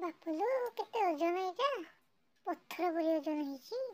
ବାପୁଲୁ କେତେ ଓଜନ ଏଇଟା? ପଥର ପରି ଓଜନ ହେଇଛି।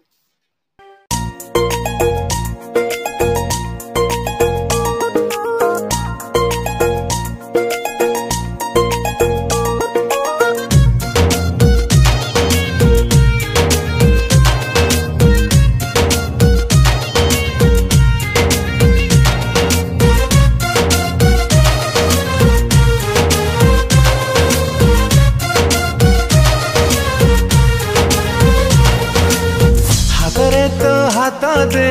हाथ दे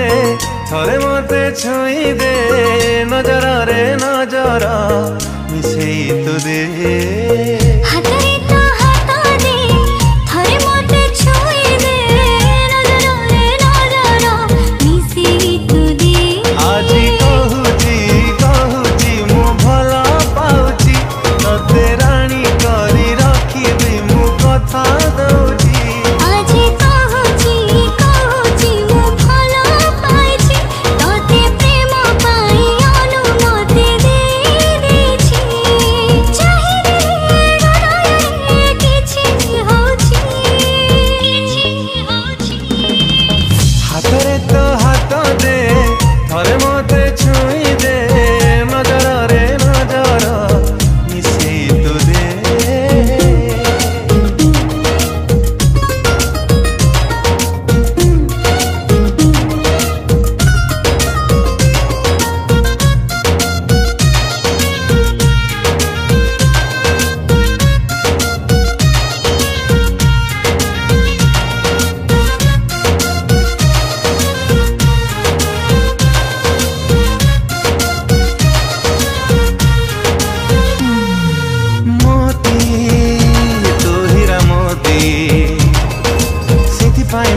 थरे मते छुई दे नजर रे नजर मिसेई तो दे हाथ दे थरे मते छुई दे नजर रे नजर मिसेई तो दे आज कहूची मु भला पाउची तते रानी करी रखी दे मु कथा दउची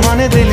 मन दिल